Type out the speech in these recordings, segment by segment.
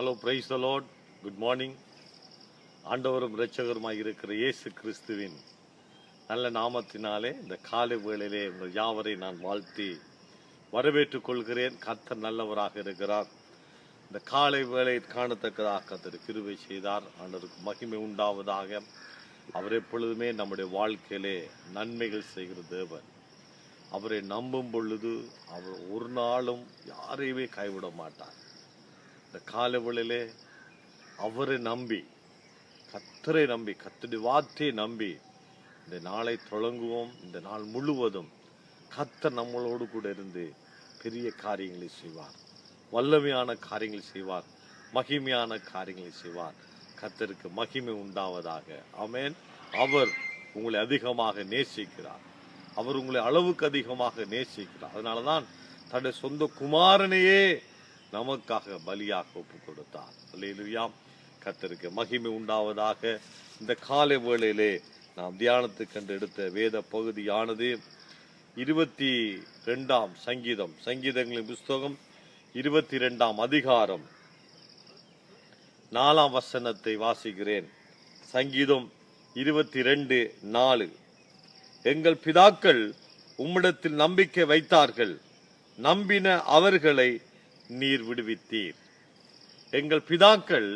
Hello, praise the Lord. Good morning. ஆண்டவரும் இரட்சகருமாய் இருக்கிற இயேசு கிறிஸ்துவின் நல்ல நாமத்தினாலே இந்த காலை வேளையிலே உங்கள் யாவரை நான் வாழ்த்தி வரவேற்றுக் கொள்கிறேன். கர்த்தர் நல்லவராக இருக்கிறார். இந்த காலை வேளை காணத்தக்கதாக கர்த்தர் கிருபை செய்தார். ஆண்டவருக்கு மகிமை உண்டாவதாக. அவர் எப்பொழுதுமே நம்முடைய வாழ்க்கையிலே நன்மைகள் செய்கிற தேவன். அவரை நம்பும் பொழுது அவர் ஒரு நாளும் யாரையுமே கைவிட மாட்டார். இந்த காலவெளியிலே அவரை நம்பி, கர்த்தரை நம்பி, கர்த்தருடைய வார்த்தையை நம்பி இந்த நாளை தொடங்குவோம். இந்த நாள் முழுவதும் கர்த்தர் நம்மளோடு கூட இருந்து பெரிய காரியங்களை செய்வார், வல்லமையான காரியங்களை செய்வார், மகிமையான காரியங்களை செய்வார். கர்த்தருக்கு மகிமை உண்டாவதாக. ஆமென். அவர் உங்களை அதிகமாக நேசிக்கிறார். அவர் உங்களை அளவுக்கு அதிகமாக நேசிக்கிறார். அதனாலதான் தன்னுடைய சொந்த குமாரனையே நமக்காக பலியாக ஒப்பு கொடுத்தார். அல்லேலூயா. கர்த்தருக்கு மகிமை உண்டாவதாக. இந்த காலை வேளையிலே நாம் தியானத்துக்கு கண்டு எடுத்த வேத பகுதியானது 22ஆம் சங்கீதம், சங்கீதங்களின் புஸ்தகம் 22ஆம் அதிகாரம் 4ஆம் வசனத்தை வாசிக்கிறேன். சங்கீதம் 22:4. எங்கள் பிதாக்கள் உம்மிடத்தில் நம்பிக்கை வைத்தார்கள், நம்பின அவர்களை நீர் விடுவித்தீர். எங்கள் பிதாக்கள்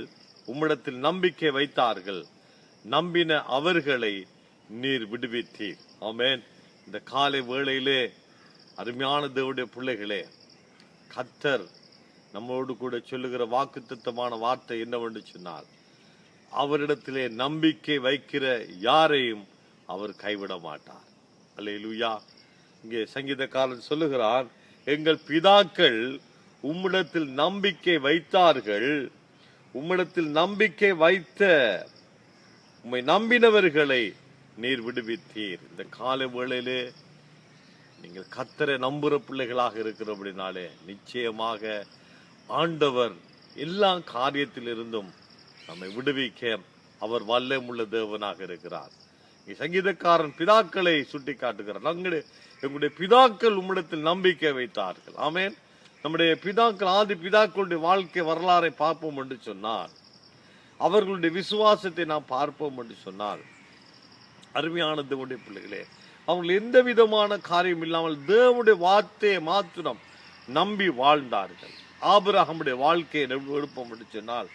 உம்மிடத்தில் நம்பிக்கை வைத்தார்கள், நம்பின அவர்களை நீர் விடுவித்தீர். ஆமென். இந்த காலை வேளையிலே அருமையான தேவனுடைய பிள்ளைகளே, கர்த்தர் நம்மோடு கூட சொல்லுகிற வாக்குத்தத்தமான வார்த்தை என்னவென்று சொன்னால், அவரிடத்திலே நம்பிக்கை வைக்கிற யாரையும் அவர் கைவிட மாட்டார். அல்லேலூயா. இங்கே சங்கீதக்காரன் சொல்லுகிறார், எங்கள் பிதாக்கள் உம்மிடத்தில் நம்பிக்கை வைத்தார்கள், உம்மிடத்தில் நம்பிக்கை வைத்த உம்மை நம்பினவர்களை நீர் விடுவித்தீர். இந்த காலை வேளையிலே நீங்கள் கர்த்தரை நம்புற பிள்ளைகளாக இருக்கிறபடினாலே நிச்சயமாக ஆண்டவர் எல்லா காரியத்தில் இருந்தும் நம்மை விடுவிக்க அவர் வல்லமுள்ள தேவனாக இருக்கிறார். சங்கீதக்காரன் பிதாக்களை சுட்டி காட்டுகிறார். எங்களுடைய பிதாக்கள் உம்மிடத்தில் நம்பிக்கை வைத்தார்கள். ஆமென். நம்முடைய பிதாக்கள், ஆதி பிதாக்களுடைய வாழ்க்கை வரலாறை பார்ப்போம் என்று சொன்னால், அவர்களுடைய விசுவாசத்தை நாம் பார்ப்போம் என்று சொன்னால், அருமையான தேவனுடைய பிள்ளைகளே, அவர்கள் எந்த விதமான காரியம் இல்லாமல் தேவனுடைய வார்த்தையை மாத்திரம் நம்பி வாழ்ந்தார்கள். ஆபிரகாமுடைய வாழ்க்கையை எடுப்போம் என்று சொன்னால்,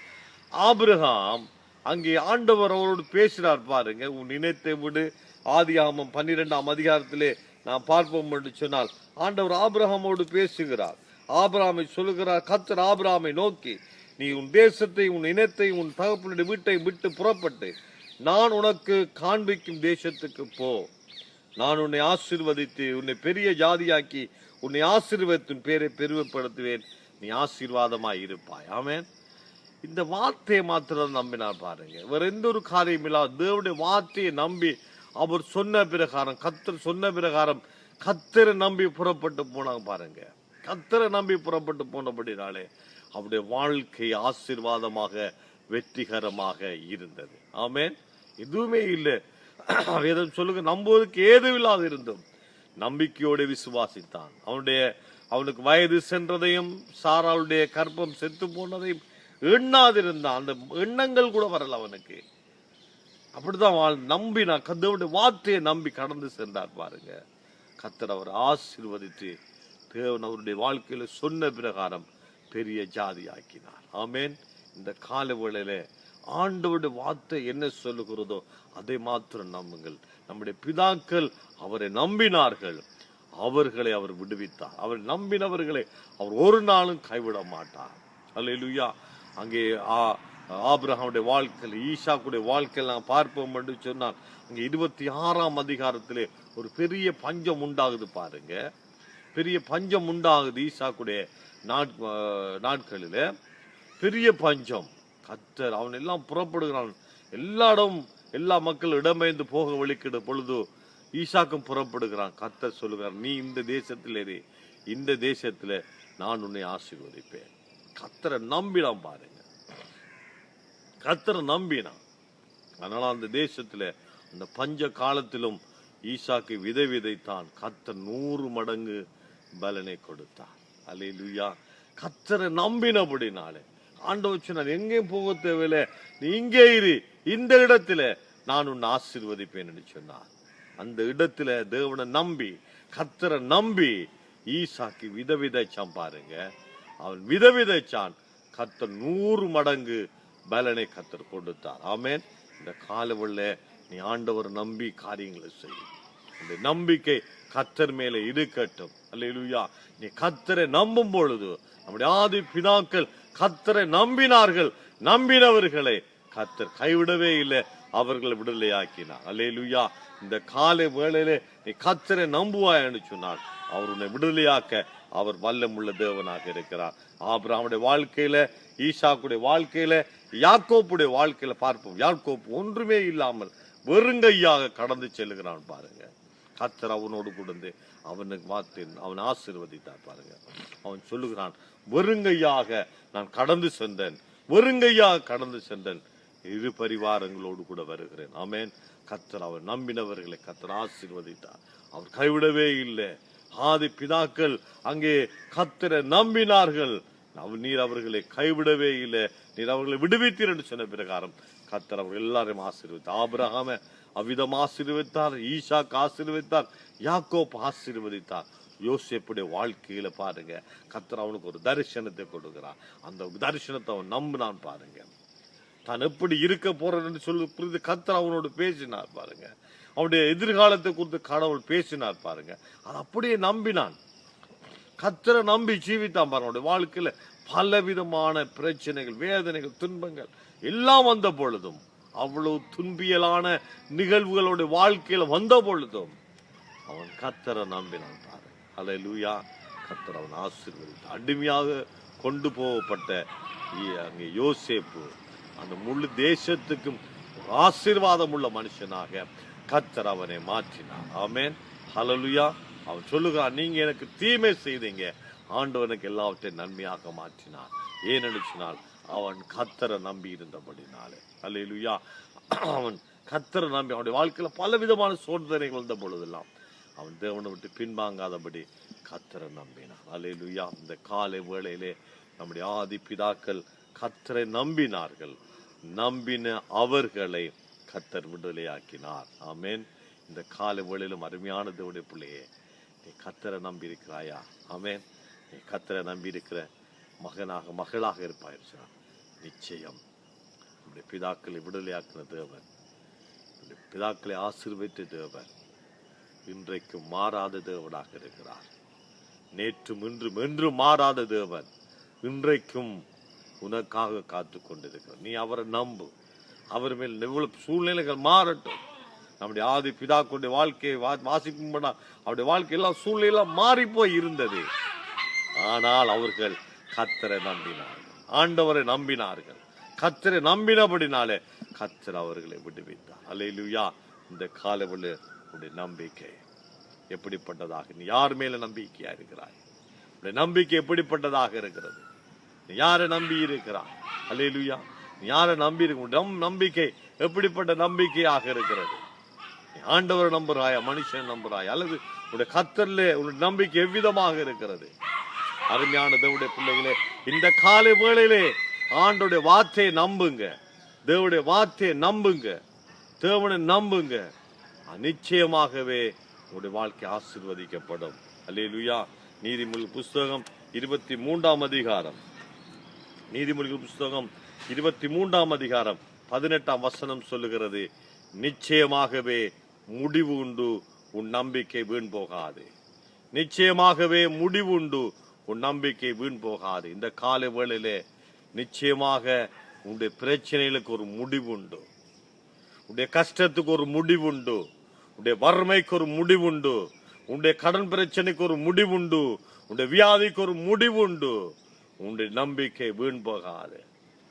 ஆபிரகாம் அங்கே ஆண்டவர் அவரோடு பேசுகிறார் பாருங்க. உன் நினைத்தை விடு. ஆதியாகமம் 12ஆம் அதிகாரத்திலே நாம் பார்ப்போம் என்று சொன்னால், ஆண்டவர் ஆபிரகாமோடு பேசுகிறார். ஆபிரகாமை சொல்லுகிறார், கர்த்தர் ஆபிரகாமை நோக்கி, நீ உன் தேசத்தை, உன் இனத்தை, உன் தகப்பனுடைய வீட்டை விட்டு புறப்பட்டு நான் உனக்கு காண்பிக்கும் தேசத்துக்கு போ. நான் உன்னை ஆசீர்வதித்து உன்னை பெரிய ஜாதியாக்கி உன்னை ஆசீர்வதித்தின் பேரை பெருமைப்படுத்துவேன், நீ ஆசீர்வாதமாய் இருப்பாய். ஆமென். இந்த வார்த்தையை மாத்திரம் நம்பினார் பாருங்க. வேற எந்த ஒரு காரியம் இல்லாத தேவனுடைய வார்த்தையை நம்பி அவர் சொன்ன பிரகாரம், கர்த்தர் சொன்ன பிரகாரம் கர்த்தரை நம்பி புறப்பட்டு போனாங்க பாருங்க. கர்த்தரை நம்பி புறப்பட்டு போனபடினாலே அவருடைய வாழ்க்கை ஆசீர்வாதமாக வெற்றிகரமாக இருந்தது. ஆமென். எதுவுமே இல்லை, வேதம் சொல்லுங்க, நம்புவதற்கு ஏதுமில்லாது இருந்தும் நம்பிக்கையோடு விசுவாசித்தான். அவனுக்கு வயது சென்றதையும் சாராளுடைய கற்பம் செத்து போனதையும் எண்ணாதிருந்தான். அந்த எண்ணங்கள் கூட வரல அவனுக்கு. அப்படிதான் நம்பினா, கர்த்தருடைய வார்த்தையை நம்பி கடந்து சென்றார் பாருங்க. கர்த்தர் அவர் ஆசீர்வதித்து தேவன் அவருடைய வாழ்க்கையில சொன்ன பிரகாரம் பெரிய ஜாதி ஆக்கினார். ஆமென். இந்த கால வேளையில ஆண்டவருடைய வார்த்தை என்ன சொல்லுகிறதோ அதை மாத்திரம் நம்புங்கள். நம்முடைய பிதாக்கள் அவரை நம்பினார்கள், அவர்களை அவர் விடுவித்தார். அவர் நம்பினவர்களை அவர் ஒரு நாளும் கைவிட மாட்டார். அல்லேலூயா. அங்கே ஆபிரகாமுடைய வாழ்க்கையில், ஈசாக்குடைய வாழ்க்கையில் நாம் பார்ப்போம் என்று சொன்னால், அங்கே 26ஆம் அதிகாரத்திலே ஒரு பெரிய பஞ்சம் உண்டாகுது பாருங்க. பெரிய பஞ்சம் உண்டாகுது ஈசாக்குடைய நாட்களில். பெரிய பஞ்சம். கர்த்தர் அவன் எல்லாம் புறப்படுகிறான். எல்லா இடம், எல்லா மக்கள் இடம்பெயர்ந்து போக வழிக்கிட பொழுது ஈசாக்கும் புறப்படுகிறான். கர்த்தர் சொல்லுகிறார், நீ இந்த தேசத்திலே, இந்த தேசத்துல நான் உன்னை ஆசீர்வதிப்பேன். கர்த்தரை நம்பினான் பாருங்க. கர்த்தரை நம்பினான். அதனால அந்த தேசத்துல அந்த பஞ்ச காலத்திலும் ஈசாக்கு விதைத்தான். கர்த்தர் 100 மடங்கு பலனை கொடுத்தார். அல்லேலூயா. கர்த்தரை நம்பினபடினாலே ஆண்டவர் சொன்னார், எங்கேயும் போக தேவையில்லை, நீ இங்கே இரு, இந்த இடத்துல நான் உன்னை ஆசீர்வதிப்பேன் என்று சொன்னார். அந்த இடத்துல தேவனை நம்பி, கர்த்தரை நம்பி ஈசாக்கு விதவிதைச்சான் பாருங்க. அவன் விதவிதைச்சான், கர்த்தர் 100 மடங்கு பலனை கர்த்தர் கொடுத்தார். ஆமென். இந்த காலவெள்ள நீ ஆண்டவர் நம்பி காரியங்களை செய்யும். இந்த நம்பிக்கை கர்த்தர் மேல இருக்கட்டும். அல்லேலூயா. நீ கர்த்தரை நம்பும் பொழுது, நம்முடைய ஆதி பிதாக்கள் கர்த்தரை நம்பினார்கள், நம்பினவர்களை கர்த்தர் கைவிடவே இல்லை, அவர்களை விடுதலையாக்கினார். அல்லேலூயா. இந்த காலை வேளையிலே நீ கர்த்தரை நம்புவாய் என்று சொன்னார், அவர் உன்னை விடுதலையாக்க அவர் வல்லமுள்ள தேவனாக இருக்கிறார். ஆபிரகாமுடைய வாழ்க்கையில, ஈசாக்குடைய வாழ்க்கையில, யாக்கோப்புடைய வாழ்க்கையில பார்ப்போம். யாக்கோப்பு ஒன்றுமே இல்லாமல் வெறுங்கையாக கடந்து செல்லுகிறான் பாருங்க. கர்த்தர் அவனோடு கொடுத்து அவனுக்கு வார்த்தை அவன் ஆசீர்வதித்தார் பாருங்க. அவன் சொல்லுகிறான், வெறுங்கையாக நான் கடந்து சென்றேன், வெறுங்கையாக கடந்து சென்றேன், 2 பரிவாரங்களோடு கூட வருகிறேன். ஆமென். கர்த்தர் அவர் நம்பினவர்களை கர்த்தர் ஆசீர்வதித்தார். அவர் கைவிடவே இல்லை. ஆதி பிதாக்கள் அங்கே கர்த்தரை நம்பினார்கள், நீர் அவர்களை கைவிடவே இல்லை, நீர் அவர்களை விடுவித்தீர் என்று சொன்ன பிரகாரம் கர்த்தர் அவர்கள் எல்லாரையும் ஆசீர்வதித்தார். ஆபிரகாமை அவ்விதம் ஆசீர்வதித்தார், ஈசாக்கு ஆசீர்வதித்தார், யாக்கோப் ஆசீர்வதித்தார். யோசேப்புடைய வாழ்க்கையில பாருங்க, கர்த்தர் அவனுக்கு ஒரு தரிசனத்தை கொடுக்கிறார். அந்த தரிசனத்தை அவன் நம்பினான் பாருங்க. தான் எப்படி இருக்க போறேன்னு சொல்லி புரிந்து கர்த்தர் அவனோடு பேசினார் பாருங்க. அவனுடைய எதிர்காலத்தை குறித்து கடவுள் பேசினார் பாருங்க. அது அப்படியே நம்பினான், கர்த்தரை நம்பி ஜீவித்தான் பாருங்க. அவனுடைய வாழ்க்கையில பல விதமான பிரச்சனைகள், வேதனைகள், துன்பங்கள் எல்லாம் வந்த பொழுதும், அவ்வளவு துன்பியலான நிகழ்வுகளுடைய வாழ்க்கையில வந்த பொழுதும் அவன் கர்த்தரை நம்பினான் பாருங்க. அல்லேலூயா. கர்த்தர் அவன் ஆசீர்வதித்தார். அடிமையாக கொண்டு போகப்பட்ட அங்கே யோசேப்பு அந்த முழு தேசத்துக்கும் ஆசீர்வாதம் உள்ள மனுஷனாக கர்த்தர் அவனை மாற்றினார். ஆமென். ஹல்லேலூயா. அவன் சொல்லுகிறான், நீங்க எனக்கு தீமை செய்தீங்க, ஆண்டவனுக்கு எல்லாவற்றையும் நன்மையாக மாற்றினார். ஏனென்று சொன்னால் அவன் கர்த்தரை நம்பி இருந்தபடினாலே. அல்லேலூயா. அவன் கர்த்தரை நம்பி அவனுடைய வாழ்க்கையில பல விதமான சோதனைகள் வந்த பொழுதெல்லாம் அவன் தேவனை விட்டு பின்வாங்காதபடி கர்த்தரை நம்பினான். அல்லேலூயா. இந்த காலை வேளையிலே நம்முடைய ஆதி பிதாக்கள் கர்த்தரை நம்பினார்கள், நம்பின அவர்களை கர்த்தர் விடுதலையாக்கினார். ஆமென். இந்த காலை வேளையிலும் அருமையான தேவனுடைய பிள்ளையே, நீ கர்த்தரை நம்பி இருக்கிறாயா? ஆமென். நீ கர்த்தரை நம்பி இருக்கிற மகனாக மகளாக இருப்பாய். நிச்சயம் நம்முடைய பிதாக்களை விடுதலையாக்கின தேவன், பிதாக்களை ஆசீர்வதித்த தேவன் இன்றைக்கும் மாறாத தேவனாக இருக்கிறார். நேற்றும் இன்றும் என்றும் மாறாத தேவன் இன்றைக்கும் உனக்காக காத்து கொண்டிருக்கிறார். நீ அவரை நம்பு. அவர் மேல் எவ்வளவு சூழ்நிலைகள் மாறட்டும். நம்முடைய ஆதி பிதாக்களுடைய வாழ்க்கையை வாசிக்கும் அவருடைய வாழ்க்கையெல்லாம் சூழ்நிலையெல்லாம் மாறி போய் இருந்தது. ஆனால் அவர்கள் கர்த்தரை நம்பினார்கள், ஆண்டவரை நம்பினார்கள். கர்த்தரை நம்பினபடினாலே கர்த்தர் அவர்களை விடுவித்தார். அல்லேலூயா. இந்த காலவெளி உடைய நம்பிக்கை எப்படிப்பட்டதாக, நீ யார் மேல நம்பிக்கையா இருக்கிறாய்? உடைய நம்பிக்கை எப்படிப்பட்டதாக இருக்கிறது? நீ யாரை நம்பி இருக்கிறாய்? அல்லேலூயா. நீ யாரை நம்பி இருக்க? நம்பிக்கை எப்படிப்பட்ட நம்பிக்கையாக இருக்கிறது? நீ ஆண்டவரை நம்புறாயா, மனுஷன் நம்புறாயா, அல்லது உடைய கர்த்தர்ல உன்னுடைய நம்பிக்கை எவ்விதமாக இருக்கிறது? அருமையான தேவனுடைய பிள்ளைகளே, இந்த காலை வேளையிலே ஆண்டோடைய வார்த்தையை நம்புங்க, தேவனுடைய வார்த்தையை நம்புங்க, தேவனை நம்புங்க. நிச்சயமாகவே உங்களுடைய வாழ்க்கை ஆசீர்வதிக்கப்படும். அல்லேலூயா. நீதிமொழிகள் புஸ்தகம் 23ஆம் அதிகாரம், நீதிமொழிகள் புஸ்தகம் 23ஆம் அதிகாரம் 18ஆம் வசனம் சொல்லுகிறது, நிச்சயமாகவே முடிவு உண்டு, உன் நம்பிக்கை வீண் போகாது. நிச்சயமாகவே முடிவு உண்டு, உன் நம்பிக்கை வீண் போகாது. இந்த காலை வேளையிலே நிச்சயமாக உன்னுடைய பிரச்சனைகளுக்கு ஒரு முடிவு உண்டு, உன்னுடைய கஷ்டத்துக்கு ஒரு முடிவு உண்டு, உன்னுடைய வறுமைக்கு ஒரு முடிவு உண்டு, உன்னுடைய கடன் பிரச்சனைக்கு ஒரு முடிவு உண்டு, உன்னுடைய வியாதிக்கு ஒரு முடிவு உண்டு. உன்னுடைய நம்பிக்கை வீண் போகாது.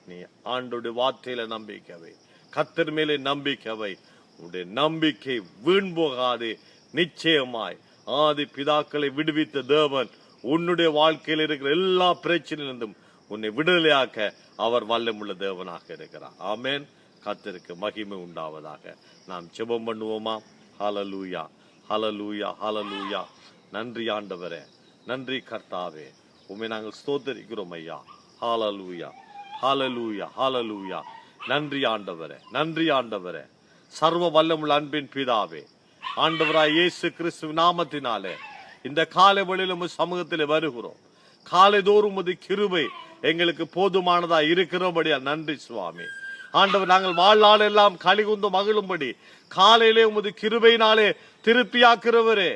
நீ ஆண்டோடைய வார்த்தையில நம்பிக்கவை, கர்த்தர் மேலே நம்பிக்கவை, உன்னுடைய நம்பிக்கை வீண் போகாது. நிச்சயமாய் ஆதி பிதாக்களை விடுவித்த தேவன் உன்னுடைய வாழ்க்கையில் இருக்கிற எல்லா பிரச்சனையிலிருந்தும் உன்னை விடுதலையாக்க அவர் வல்லமுள்ள தேவனாக இருக்கிறார். ஆமென். கர்த்தருக்கு மகிமை உண்டாவதாக. நாம் ஜெபம் பண்ணுவோமா? ஹல்லேலூயா, ஹல்லேலூயா, ஹல்லேலூயா. நன்றி ஆண்டவரே, நன்றி கர்த்தாவே, உம்மை நாங்கள் ஸ்தோத்திரிக்கிறோம் ஐயா. ஹல்லேலூயா, ஹalleluya ஹalleluya. நன்றி ஆண்டவரே, நன்றி ஆண்டவரே. சர்வ வல்லமுள்ள அன்பின் பிதாவே, ஆண்டவராய் இயேசு கிறிஸ்து நாமத்தினாலே இந்த காலை வேளையிலும் சமூகத்திலே வருகிறோம். காலைதோறும் உமது கிருபை எங்களுக்கு போதுமானதா இருக்கிறபடியா நன்றி சுவாமி. ஆண்டவர், நாங்கள் வாழ்நாள் எல்லாம் களிகுந்து மகிழும்படி காலையிலே உமது கிருபையினாலே திருப்தியாக்குறவரே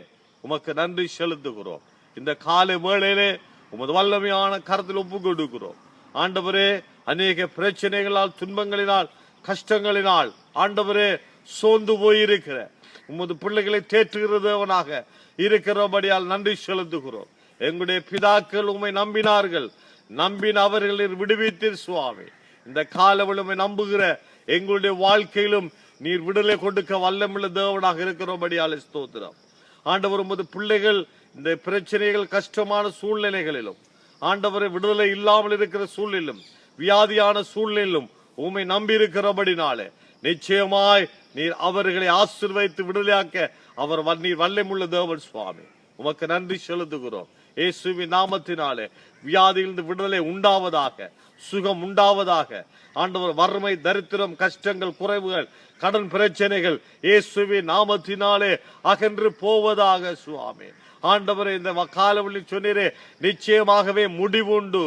உமக்கு நன்றி செலுத்துகிறோம். இந்த காலை வேளையிலே உமது வல்லமையான கரத்தில் ஒப்பு கொடுக்கிறோம். ஆண்டவரே, அநேக பிரச்சனைகளால், துன்பங்களினால், கஷ்டங்களினால் ஆண்டவரே சோர்ந்து போயிருக்கிற உமது பிள்ளைகளை தேற்றுகிறவனாக இருக்கிறபடியால் நன்றி செலுத்துகிறோம். எங்களுடைய பிதாக்கள் உம்மை நம்பினார்கள், நம்பின அவர்களை விடுவித்தீர் சுவாமி. இந்த காலவெளியை நம்புகிற எங்களுடைய வாழ்க்கையிலும் நீர் விடுதலை கொடுக்க வல்லமுள்ள தேவனாக இருக்கிறபடியால் ஸ்தோத்திரம். ஆண்டவர், உமது பிள்ளைகள் இந்த பிரச்சனைகள், கஷ்டமான சூழ்நிலைகளிலும் ஆண்டவரை விடுதலை இல்லாமல் இருக்கிற சூழ்நிலும், வியாதியான சூழ்நிலும் உம்மை நம்பி இருக்கிறபடினாலே நிச்சயமாய் நீர் அவர்களை ஆசீர்வதித்து விடுதலையாக்க நீர் வல்லமுள்ள தேவன் சுவாமி. உமக்கு நன்றி செலுத்துகிறோம். இயேசுவின் நாமத்தினாலே வியாதியிலிருந்து விடுதலை உண்டாவதாக, சுகம் உண்டாவதாக. ஆண்டவர், வறுமை, தரித்திரம், கஷ்டங்கள், குறைவுகள், கடன் பிரச்சனைகள் இயேசுவின் நாமத்தினாலே அகன்று போவதாக சுவாமி. ஆண்டவரே, இந்த காலவெளியில் சொன்னீரே, நிச்சயமாகவே முடிவுண்டு,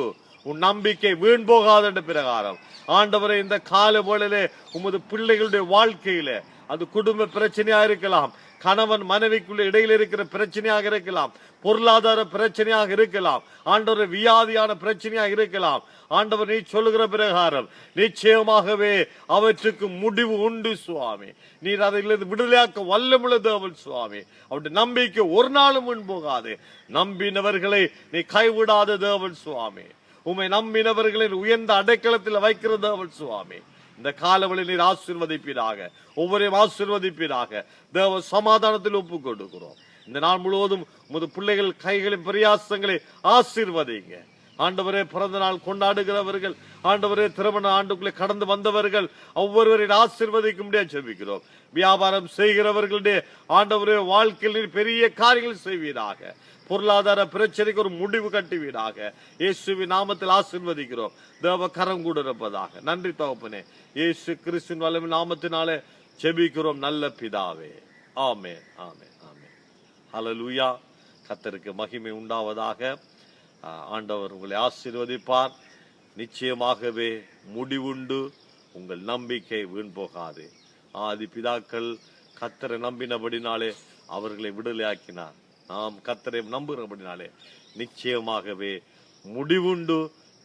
உன் நம்பிக்கை வீண் போகாத என்ற பிரகாரம் ஆண்டவரே, இந்த கால வேளையிலே உமது பிள்ளைகளுடைய வாழ்க்கையில அது குடும்ப பிரச்சனையா இருக்கலாம், கணவன் மனைவிக்குள்ள இடையில இருக்கிற பிரச்சனையாக இருக்கலாம், பொருளாதார பிரச்சனையாக இருக்கலாம், ஆண்டவர் வியாதியான பிரச்சனையாக இருக்கலாம். ஆண்டவர், நீ சொல்லுகிற பிரகாரம் நிச்சயமாகவே அவற்றுக்கு முடிவு உண்டு சுவாமி. நீர் அதிலிருந்து விடுதலையாக்க வல்லமுள்ள தேவன் சுவாமி. அவருடைய நம்பிக்கை ஒரு நாளும் முன் போகாது. நம்பினவர்களை நீ கைவிடாத தேவன் சுவாமி. உம்மை நம்பினவர்களின் உயர்ந்த அடைக்கலத்தில் வைக்கிற தேவன் சுவாமி. இந்த காலவெளியில் நீர் ஆசீர்வதிப்பீராக, ஒவ்வொருவரையும் ஆசீர்வதிப்பீராக. தேவ சமாதானத்தில் ஒப்பு கொடுக்கிறோம். இந்த நாள் முழுவதும் உமது பிள்ளைகள் கைகளின் பிரயாசங்களை ஆசீர்வதிங்க. ஆண்டவரே, பிறந்த நாள் கொண்டாடுகிறவர்கள், ஆண்டவரே, திருமண ஆண்டுக்குள்ளே கடந்து வந்தவர்கள் ஒவ்வொருவரையும் ஆசீர்வதிக்க முடியாது ஜெபிக்கிறோம். வியாபாரம் செய்கிறவர்களுடைய ஆண்டவரே வாழ்க்கையில் பெரிய காரியங்கள் செய்வீராக. பொருளாதார பிரச்சனைக்கு ஒரு முடிவு கட்டுவீராக. இயேசுவின் நாமத்தில் ஆசீர்வதிக்கிறோம். தேவ கரம் கூட இருப்பதாக. நன்றி தகப்பனே. இயேசு கிறிஸ்துவின் வல்லமையான நாமத்தினாலே ஜெபிக்கிறோம் நல்ல பிதாவே. ஆமென், ஆமென், ஆமென். ஹல்லேலூயா. கர்த்தருக்கு மகிமை உண்டாவதாக. ஆண்டவர் உங்களை ஆசீர்வதிப்பார். நிச்சயமாகவே முடிவுண்டு. உங்கள் நம்பிக்கை வீண் போகாது. ஆதி பிதாக்கள் கர்த்தரை நம்பினபடினாலே அவர்களை விடுதலையாக்கினார். நாம் கர்த்தரை நம்புகிறபடினாலே நிச்சயமாகவே முடிவுண்டு.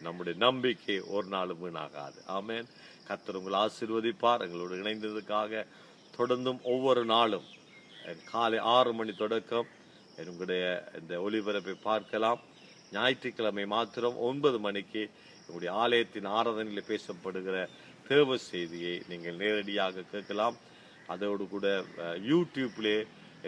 நம்முடைய நம்பிக்கை ஒரு நாளும் வீணாகாது. ஆமென். கர்த்தர் உங்களை ஆசீர்வதிப்பார். எங்களோடு இணைந்ததுக்காக தொடர்ந்தும் ஒவ்வொரு நாளும் காலை 6 மணி தொடக்கம் என்னுடைய இந்த ஒளிபரப்பை பார்க்கலாம். ஞாயிற்றுக்கிழமை மாத்திரம் 9 மணிக்கு என்னுடைய ஆலயத்தின் ஆராதனையில் பேசப்படுகிற தேவ செய்தியை நீங்கள் நேரடியாக கேட்கலாம். அதோடு கூட யூடியூப்லே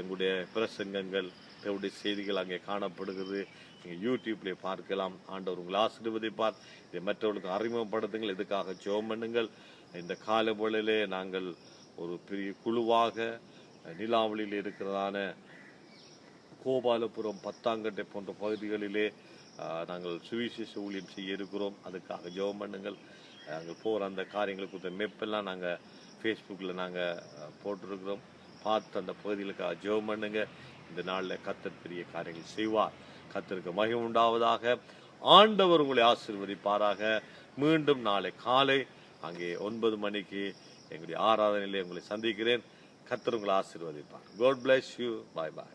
எங்களுடைய பிரசங்கங்கள், தேவனுடைய செய்திகள் அங்கே காணப்படுகிறது. நீங்கள் யூடியூப்லேயே பார்க்கலாம். ஆண்டவர் உங்களை ஆசீர்வதிப்பார். இதை மற்றவர்களுக்கு அறிமுகப்படுத்துங்கள். இதுக்காக ஜெபம் பண்ணுங்கள். இந்த கால வேளையிலே நாங்கள் ஒரு பெரிய குழுவாக நிலாவளியில் இருக்கிறதான கோபாலபுரம், பத்தாங்கட்டை போன்ற பகுதிகளிலே நாங்கள் சுவிசேஷ ஊழியம் செய்ய இருக்கிறோம். அதுக்காக ஜெபம் பண்ணுங்கள். நாங்கள் போகிற அந்த காரியங்களுக்கு மெப்பெல்லாம் நாங்கள் ஃபேஸ்புக்கில் நாங்கள் போட்டிருக்கிறோம். பார்த்து அந்த பகுதிகளுக்காக ஜெபம் பண்ணுங்க. இந்த நாளில் கர்த்தர் பெரிய காரியங்கள் செய்வார். கர்த்தருக்கு மகிமை உண்டாவதாக. ஆண்டவர் உங்களை ஆசீர்வதிப்பாராக. மீண்டும் நாளை காலை அங்கே 9 மணிக்கு எங்களுடைய ஆராதனையிலே உங்களை சந்திக்கிறேன். கர்த்தர் உங்களை ஆசீர்வதிப்பார். God bless you. Bye bye.